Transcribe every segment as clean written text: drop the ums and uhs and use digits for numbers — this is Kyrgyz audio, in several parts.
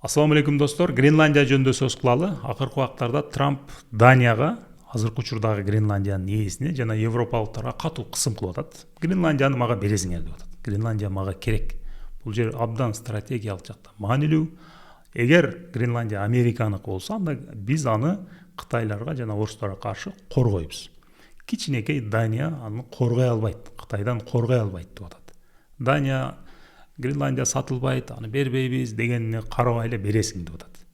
Ассаламу алейкум достор. Гренландия жөнүндө сөз кылалы. Акыркы убактарда Трамп Данияга, азыркы учурдагы Гренландиянын ээсине жана европалыктарга катуу кысым кылып атат. Гренландияны мага бересиңер деп атат. Гренландия мага керек. Бул жер абдан стратегиялык жактан маанилүү. Эгер Гренландия Американыкы болсо, анда биз аны Кытайларга жана орустарга каршы коргойбуз. Кичинекей Дания аны коргой албайт, Кытайдан коргой албайт деп атат. Дания Гренландия сатылбайт, аны бербейбиз дегенине карабай эле бересиң деп атат.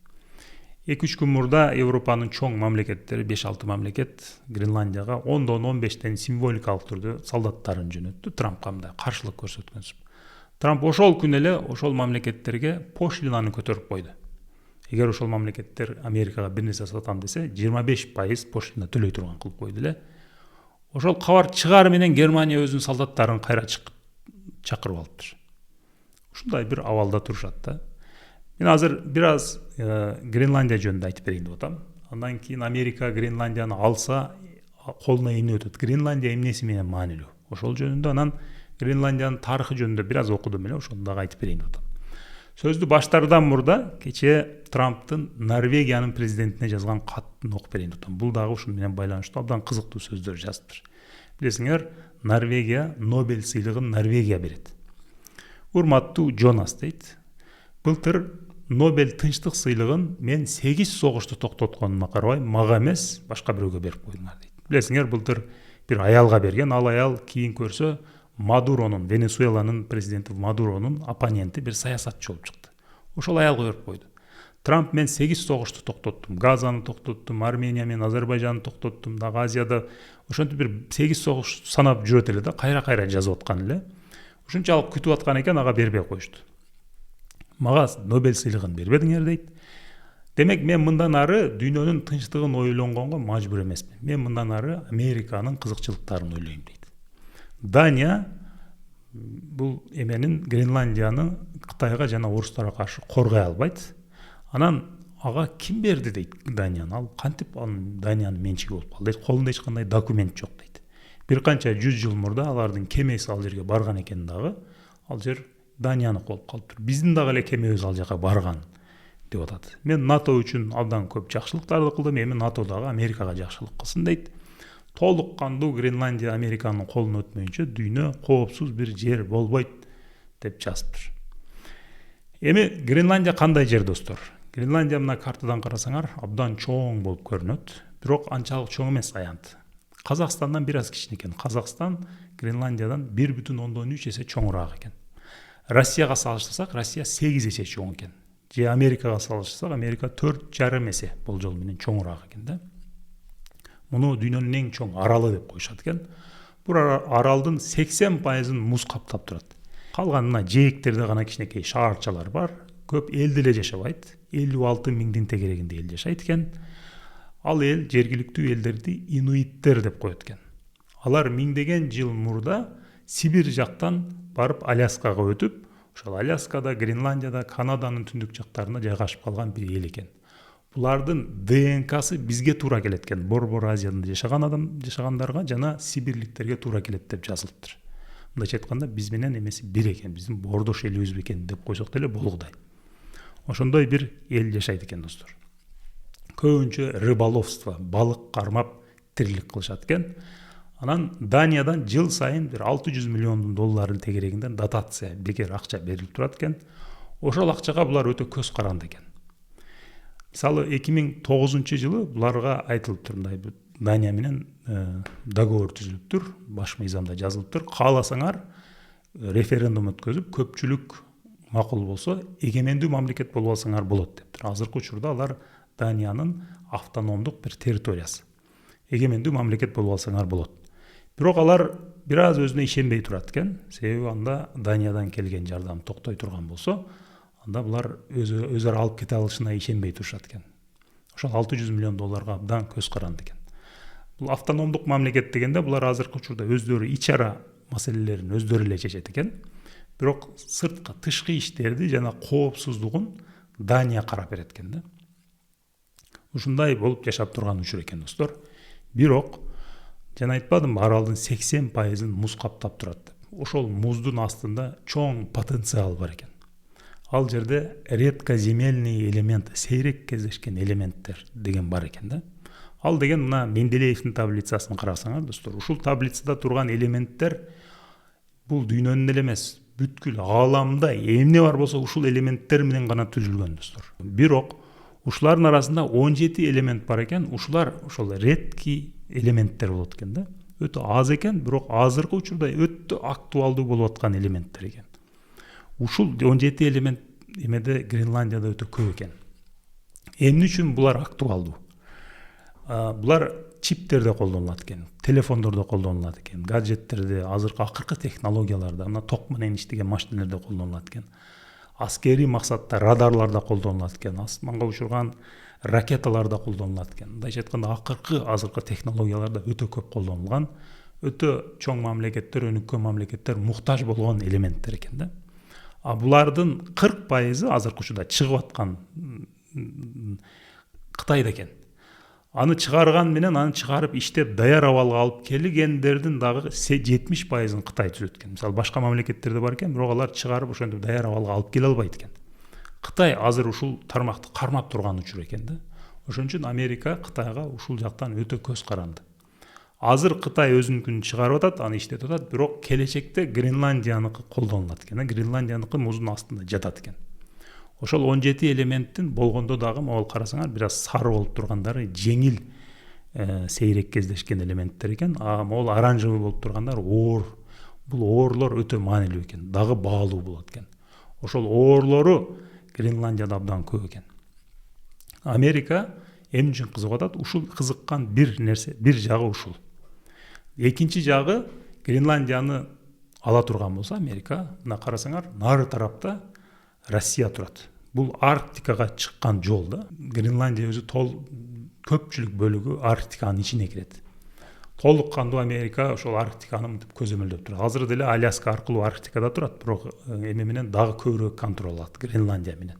2-3 күн мурда Европанын чоң мамлекеттери 5-6 мамлекет Гренландияга 10-15 символикалык түрдө солдаттарын жөнөттү. Трампка мындай каршылык көрсөткөнсүп. Трамп ошол күн эле ошол мамлекеттерге пошлинаны көтөрүп койду. Эгер ошол мамлекеттер Америкага бир нерсе сатам десе, 25% пошлина төлөй турган кылып койду эле. Ошол кабар чыгары менен Германия өзүнүн солдаттарын кайра чакырып алыптыр. Ушундай бир абалда турушат да. Мен азыр бир аз Гренландия жөнүндө айтып берейин деп атам. Андан кийин Америка Гренландияны алса, колуна эмне өтөт? Гренландия эмнеси менен маанилүү? Ошол жөнүндө анан Гренландиянын тарыхы жөнүндө бир аз окудум эле, ошону дагы айтып берейин деп атам. Сөздү баштаардан мурда кечээ Трамптын Норвегиянын президентине жазган катын окуп берейин деп атам. Бул дагы ушун менен байланыштуу абдан кызыктуу сөздөр жазыптыр. Билесиңер, Норвегия Нобель сыйлыгын Норвегия берет. Урматтуу Джонас дейт. Былтыр Нобель тынчтык сыйлыгын мен 8 согушту токтотконума карабай, мага эмес, башка бирөөгө берип койдуңар дейт. Билесиңер, былтыр бир аялга берген, ал аял кийин көрсө Мадуронун, Венесуэланын президенти Мадуронун оппоненти, бир саясатчы болуп чыкты. Ошол аялга берип койду. Трамп мен 8 согушту токтоттум, Газаны токтоттум, Армения менен Азербайжанды токтоттум, дагы Азияда ошентип бир 8 согуш санап жүрөт эле да, кайра жазып аткан эле. Ушунчалык күтүп аткан экен, ага бербей коюшту. Мага Нобель сыйлыгын бербедиңер дейт. Демек, мен мындан ары дүйнөнүн тынчтыгын ойлонгонго мажбур эмесмин. Мен мындан ары Американын кызыкчылыктарын ойлойм дейт. Дания бул эменин Гренландияны Кытайга жана орустарга каршы коргой албайт. Анан ага ким берди дейт Данияны? Ал кантип Даниянын менчиги болуп калды дейт. Колунда эч кандай документ жок дейт. Бир канча 100 жыл мурда алардын кемеси ал жерге барган экен дагы, ал жер Данияныкы болуп калыптыр. Биздин дагы эле кемебиз ал жака барган деп атат. Мен НАТО үчүн абдан көп жакшылыктарды кылдым, эми НАТО дагы Америкага жакшылык кылсын дейт. Толук кандуу Гренландия Американын колуна өтмөйүнчө дүйнө коопсуз бир жер болбойт деп жазыптыр. Эми Гренландия кандай жер достор? Гренландия мына картадан карасаңар абдан чоң болуп көрүнөт, бирок анчалык чоң эмес аянт. Казакстандан бир аз кичине экен. Казакстан Гренландиядан 1,3 эсе чоңураак экен. Россияга салыштырсак, Россия 8 эсе чоң экен. Же Америкага салыштырсак, Америка 4,5 эсе болжол менен чоңураак экен да. Муну дүйнөнүн эң чоң аралы деп коюшат экен. Бул аралдын 80%-ын муз каптап турат. Калганына жээктерде гана кичинекей шаарчалар бар. Көп эл деле жашабайт. 56 миңдин тегерегинде эл жашайт экен. Ал эл жергиликтүү элдерди инуиттер деп коет экен. Алар миңдеген жыл мурда Сибирь жактан барып Аляскага өтүп, ошол Аляскада, Гренландияда, Канаданын түндүк жактарында жайгашып калган бир эл экен. Булардын ДНКсы бизге туура келет экен. Борбор Азияда жашагандарга жана сибирликтерге туура келет деп жазылыптыр. Мындайча айтканда, биз менен эмеси бир экен, биздин боордош элибиз экен деп койсок деле болгудай. Ошондой бир эл жашайт экен достор. Көбүнчө рыболовство, балык кармап тирилик кылышат экен. Анан Даниядан жыл сайын бир 600 миллион долларын тегерегинден дотация, бекер акча берилип турат экен. Ошол акчага булар өтө көз каранды экен. Мисалы 2009-жылы буларга айтылыптыр, мындай Дания менен договор түзүлүптүр, баш мыйзамда жазылыптыр. Кааласаңар референдум өткөзүп, көпчүлүк макул болсо, эгемендүү мамлекет болуп алсаңар болот дептир. Азыркы учурда алар Даниянын автономдук бир территориясы. Эгемендүү мамлекет болуп алсаңар болот. Бирок алар бир аз өзүнө ишенбей турат экен. Себеби анда Даниядан келген жардам токтой турган болсо, анда булар өзү алып кете алышына ишенбей турушат экен. Ошол 600 миллион долларга абдан көз каранды экен. Бул автономдук мамлекет дегенде булар азыркы учурда өздөрү ич ара маселелерин өздөрү эле чечет экен. Бирок сырткы, тышкы иштерди жана коопсуздугун Дания карап берет экен да. Ушундай болуп жашап турган учур экен достор. Бирок жана айтпадымбы, аралдын 80%-ын муз каптап турат деп. Ошол муздун астында чоң потенциал бар экен. ал жерде редкоземельный элемент, сейрек кездешкен элементтер деген бар экен да. Ал деген мына Менделеевдин таблицасын карасаңар достор, ушул таблицада турган элементтер бул дүйнөнүн эле эмес, бүткүл ааламда эмне бар болсо ушул элементтер менен гана түзүлгөн достор. Бирок ушулардын арасында 17 элемент бар экен. Ушулар ошол редкий элементтер болот экен да. Өтө аз экен, бирок азыркы учурда өтө актуалдуу болуп аткан элементтер экен. Ушул 17 элемент эмеде Гренландияда өтө көп экен. Эмне үчүн булар актуалдуу? Булар чиптерде колдонулат экен, телефондордо колдонулат экен, гаджеттерде, акыркы технологияларда, мына ток менен иштеген машиналарда колдонулат экен. Аскерий максатта радарларда колдонулат экен, асманга учурган ракеталарда колдонулат экен. Мындайча айтканда азыркы технологияларда өтө көп колдонулган, өтө чоң мамлекеттер, өнүккөн мамлекеттер муктаж болгон элементтер экен да. Булардын 40% азыркы учурда чыгып аткан Кытайда экен. Аны чыгарган менен, аны чыгарып иштеп даяр абалга алып келгендердин дагы 70%-ын Кытай түзөт экен. Мисалы башка мамлекеттерде бар экен, бирок алар чыгарып ошентип даяр абалга алып келе албайт экен. Кытай азыр ушул тармакты кармап турган учур экен да. Ошон үчүн Америка Кытайга ушул жактан өтө көз каранды. Азыр Кытай өзүнүкүн чыгарып атат, аны иштетип атат, бирок келечекте Гренландияныкы колдонулат экен. Гренландияныкы муздун астында жатат экен. Ошол 17 элементтин болгондо дагы могул карасаңар, бир аз сары болуп тургандары жеңил сейрек кездешкен элементтер экен. Могул оранжевый болуп тургандар оор. Бул оорлор өтө маанилүү экен, дагы баалуу болот экен. Ошол оорлору Гренландияда абдан көп экен. Америка эмне үчүн кызыгып атат? Ушул кызыккан бир нерсе, бир жагы ушул. Экинчи жагы, Гренландияны ала турган болсо Америка, мына карасаңар, нары тарапта Россия турат. Бул Арктикага чыккан жол да. Гренландия өзү көпчүлүк бөлүгү Арктиканын ичине кирет. Толук кандуу Америка ошол Арктиканы мынтип көзөмөлдөп турат. Азыр деле Аляска аркылуу Арктикада турат, бирок эме менен дагы көбүрөөк контроль алат Гренландия менен.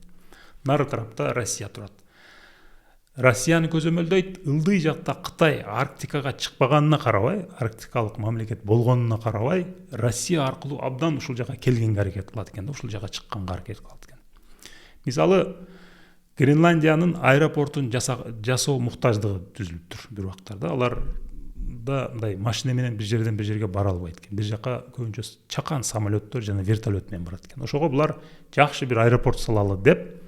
Нары тарапта Россия турат. Россияны көзөмөлдөйт, ылдый жакта Кытай Арктикага чыкпаганына карабай, арктикалык мамлекет болгонуна карабай, Россия аркылуу абдан ушул жака келгенге аракет кылат экен да, ушул жака чыкканга аракет кылат экен. Мисалы, Гренландиянын аэропортун жасоо муктаждыгы түзүлүптүр бир убактарда. Аларда мындай машина менен бир жерден бир жерге бара албайт экен. Бир жака көбүнчө чакан самолеттер жана вертолет менен барат экен. Ошого булар жакшы бир аэропорт салалы деп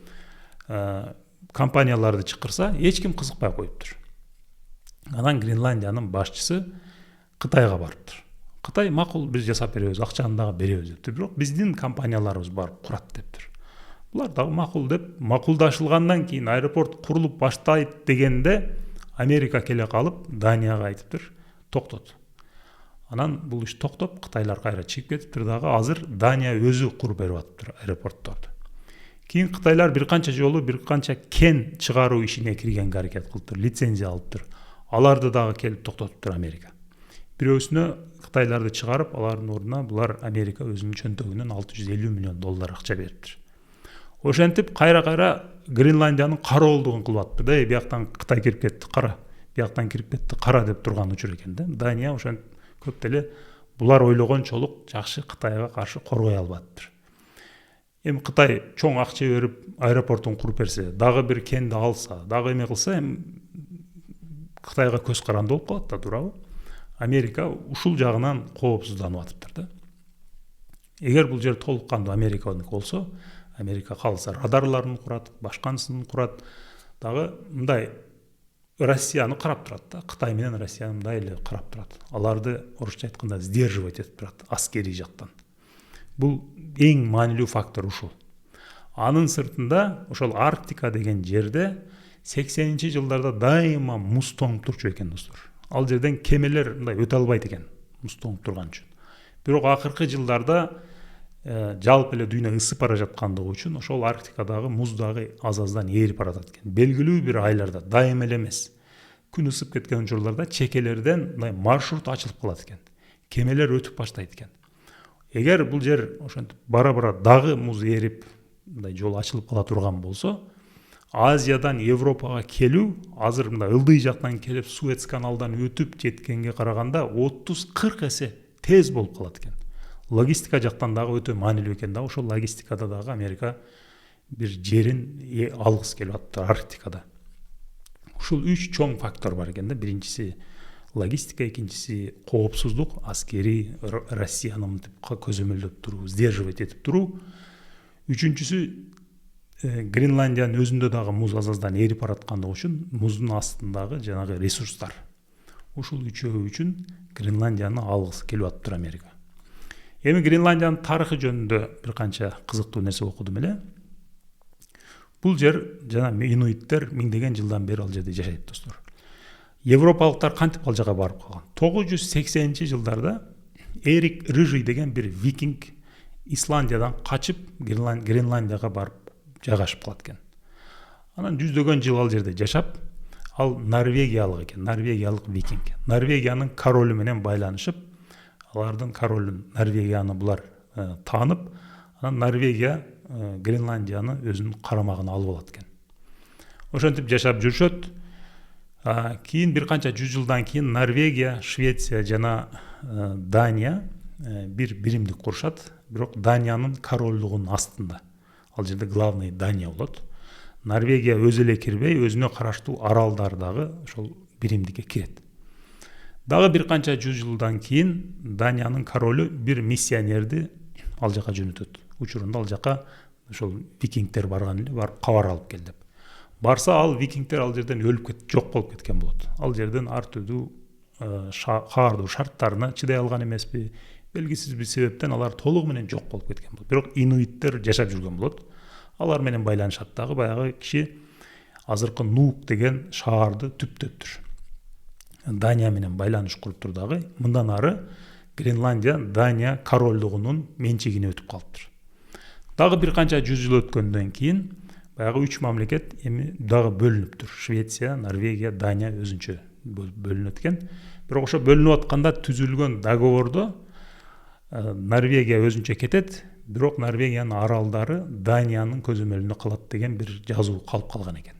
компанияларды чакырса, эч ким кызыкпай коюптур. Анан Гренландиянын башчысы Кытайга барыптыр. Кытай макул, биз жасап беребиз, акчаны дагы беребиз дептир, бирок биздин компанияларыбыз барып курат дептир. Булар дагы макул деп, макулдашылгандан кийин аэропорт курулуп баштайт дегенде Америка келе калып Данияга айтыптыр, токтот. Анан бул иш токтоп, кытайлар кайра чыгып кетиптир дагы, азыр Дания өзү куруп берип атыптыр аэропортторду. Кийин кытайлар бир канча жолу бир канча кен чыгаруу ишине киргенге аракет кылыптыр, лицензия алыптыр. Аларды дагы келип токтотуптур Америка. Бирөөсүнө кытайларды чыгарып, алардын ордуна булар Америка өзүнүн чөнтөгүнөн $650 миллион акча бериптир. Ошентип кайра-кайра Гренландиянын кароолдугун кылып атты да, бияктан Кытай кирип кетти, кара, бияктан кирип кетти, кара деп турган учур экен да. Дания ошентип көп деле булар ойлогончолук жакшы Кытайга каршы коргой албадыптыр. Эми Кытай чоң акча берип аэропортун куруп берсе, дагы бир кенди алса, дагы эме кылса, эми Кытайга көз каранды болуп калат да, туурабы? Америка ушул жагынан коопсузданып атыптыр да. Эгер бул жер толук кандуу Американыкы болсо, Америка калса радарларын курат, башканысын курат, дагы мындай Россияны карап турат да, Кытай менен Россияны мындай эле карап турат. Аларды орусча айтканда сдерживать этип турат аскерий жактан. Бул эң маанилүү фактор ушул. Анын сыртында ошол Арктика деген жерде 80-жылдарда дайыма муз тоңуп турчу экен достор. Ал жерден кемелер мындай өтө албайт экен, муз тоңуп турган үчүн. Бирок акыркы жылдарда жалпы эле дүйнө ысып бара жаткандыгы үчүн ошол Арктикадагы муз дагы аз-аздан ээрип баратат экен. Белгилүү бир айларда, дайыма эле эмес, күн ысып кеткен учурларда чекелерден мындай маршрут ачылып калат экен. Кемелер өтүп баштайт экен. Эгер бул жер ошентип бара-бара дагы муз ээрип, мындай жол ачылып кала турган болсо, Азиядан Европага келүү азыр мындай ылдый жактан келип Суэц каналдан өтүп жеткенге караганда 30-40 эсе тез болуп калат экен. Логистика жактан дагы өтө маанилүү экен да, ошол логистикада дагы Америка бир жерин алгысы келип атыптыр Арктикада. Ушул 3 чоң фактор бар экен да. Биринчиси логистика, экинчиси коопсуздук, аскери Россияны мынтип көзөмөлдөп туруу, сдерживать этип туруу. Үчүнчүсү Гренландиянын өзүндө дагы муз азаздан эрип бараткандыгы үчүн муздун астындагы жанагы ресурстар. Ушул үчөө үчүн Гренландияны алгысы келип атыптыр Америка. Эми Гренландиянын тарыхы жөнүндө бир канча кызыктуу нерсе окудум эле. Бул жер жана инуиттер миңдеген жылдан бери ал жерде жашайт достор. Европалыктар кантип ал жака барып калган? 980-жылдарда Эрик Рыжий деген бир викинг Исландиядан качып Гренландияга барып жайгашып калат экен. Анан жүздөгөн жыл ал жерде жашап, ал норвегиялык экен, норвегиялык викинг. Норвегиянын королу менен байланышып, алардын королун Норвегияны булар таанып, анан Норвегия Гренландияны өзүнүн карамагына алып алат экен. Ошентип жашап жүрүшөт. Кийин бир канча 100 жылдан кийин Норвегия, Швеция жана Дания бир биримдик курушат, бирок Даниянын королдугунун астында. Ал жерде главный Дания болот. Норвегия өзү эле кирбей, өзүнө караштуу аралдардагы ошол биримдикке кирет. Дагы бир канча 100 жылдан кийин Даниянын королу бир миссионерди ал жака жөнөтөт. Учурунда ал жака ошол викингдер барган эле, барып кабар алып кел деп. Барса ал викингдер ал жерден жок болуп кеткен болот. Ал жерден ар түрдүү каардуу шарттарына чыдай алган эмеспи, белгисиз бир себептен алар толугу менен жок болуп кеткен болот. Бирок инуиттер жашап жүргөн болот. Алар менен байланышат дагы, баягы киши азыркы Нуук деген шаарды түптөптүр. Дания менен байланыш куруптур дагы. Мындан ары Гренландия Дания королдугунун менчигине өтүп калыптыр. Дагы бир канча 100 жыл өткөндөн кийин баягы 3 мамлекет эми дагы бөлүнүптүр. Швеция, Норвегия, Дания өзүнчө бөлүнөт экен. Бирок ошо бөлүнүп атканда түзүлгөн договордо Норвегия өзүнчө кетет, бирок Норвегиянын аралдары Даниянын көзөмөлүндө калат деген бир жазуу калып калган экен.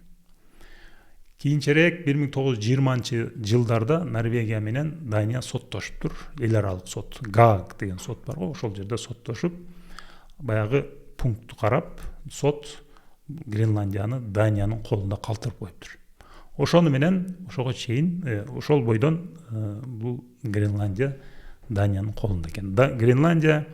Кийинчерээк 1920-жылдарда Норвегия менен Дания соттошуптур. Эл аралык сот, Гааг деген сот бар го, ошол жерде соттошуп, баягы пунктту карап, сот Гренландияны Даниянын колунда калтырып коюптур. Ошону менен ошого чейин ошол бойдон бул Гренландия Даниянын колунда экен. Гренландия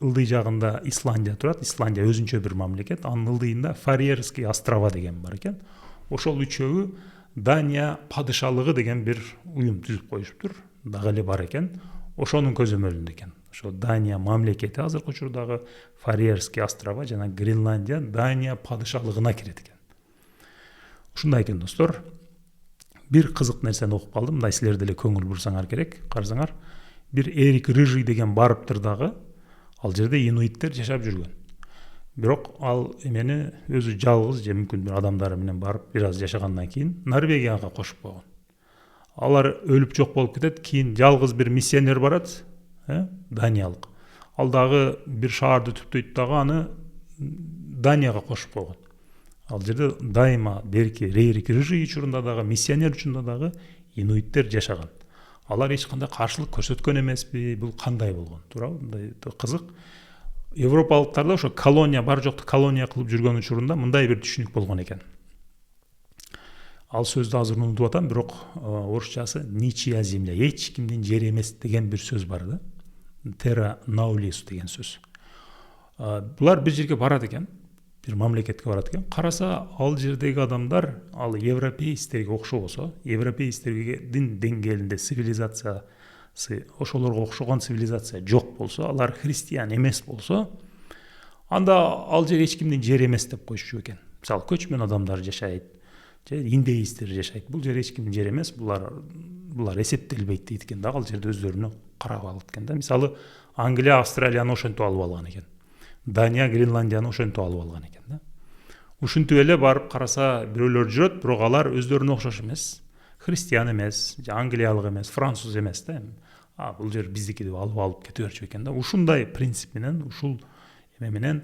ылдый жагында Исландия турат. Исландия өзүнчө бир мамлекет. Анын ылдыйында Фарерский острова деген бар экен. Ошол үчөөү Дания падышалыгы деген бир уюм түзүп коюшуптур. Дагы эле бар экен. Ошонун көзөмөлүндө экен. Ошо Дания мамлекети азыркы учурдагы Фарерский острова жана Гренландия Дания падышалыгына кирет экен. Ушундай экен достор. Бир кызык нерсени окуп калдым. Мындай силер деле көңүл бурсаңар керек. Карасаңар, бир Эрик Рыжий деген барыптыр дагы. Ал жерде инуиттер жашап жүргөн. Бирок ал эмени өзү жалгыз же мүмкүн бир адамдары менен барып бир аз жашагандан кийин Норвегияга кошуп койгон. Алар өлүп жок болуп кетет. Кийин жалгыз бир миссионер барат, Даниялык. Ал дагы бир шаарды түптөйт дагы аны Данияга кошуп койгон. Ал жерде дайыма берки Эрик Рыжий учурунда дагы миссионер учурунда дагы инуиттер жашаган. Алар эч кандай каршылык көрсөткөн эмеспи? Бул кандай болгон? Туурабы? Мындай кызык. Европалыктарда ошо колония бар жокту колония кылып жүргөн учурунда мындай бир түшүнүк болгон экен. Ал сөздү азыр унутуп атам, бирок орусчасы ничья земля, эч кимдин жери эмес деген бир сөз бар да. Terra nullius деген сөз. Булар бир жерге барат экен, бир мамлекетке барат экен. Караса ал жердеги адамдар ал европеистерге окшобосо, европеистердин деңгээлинде цивилизациясы ошолорго окшогон цивилизация жок болсо, алар христиан эмес болсо, анда ал жер эч кимдин жери эмес деп коюшчу экен. Мисалы, көчмөн адамдар жашайт, же индеисттер жашайт. Бул жер эч кимдин жери эмес, булар эсептелбейт дейт экен да, ал жерде өздөрүнө карап алат экен да. Мисалы, Англия Австралияны ошентип алып алган экен. Дания Гренландияны ошентип алып алган экен да. Ушинтип эле барып караса бирөөлөр жүрөт, бирок алар өздөрүнө окшош эмес. Христиан эмес, же англиялык эмес, француз эмес да. Бул жер биздики деп алып кете берчү экен да. Ушундай принцип менен, ушул эме менен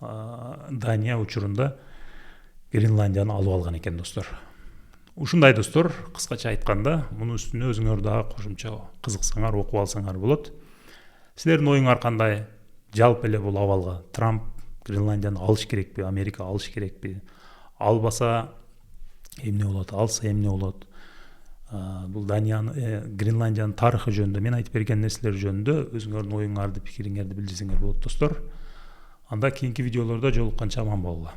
Дания учурунда Гренландияны алып алган экен достор. Ушундай достор, кыскача айтканда, мунун үстүнө өзүңөр дагы кошумча кызыксаңар, окуп алсаңар болот. Силердин оюңар кандай? Жалпы эле бул абалга Трамп Гренландияны алыш керекпи, Америка алыш керекпи, албаса эмне болот, алса эмне болот. Бул Гренландиянын тарыхы жөнүндө мен айтып берген нерселер жөнүндө өзүңөрдүн оюңарды, пикириңерди билдирсеңер болот достор. Анда кийинки видеолордо жолукканча аман болгула.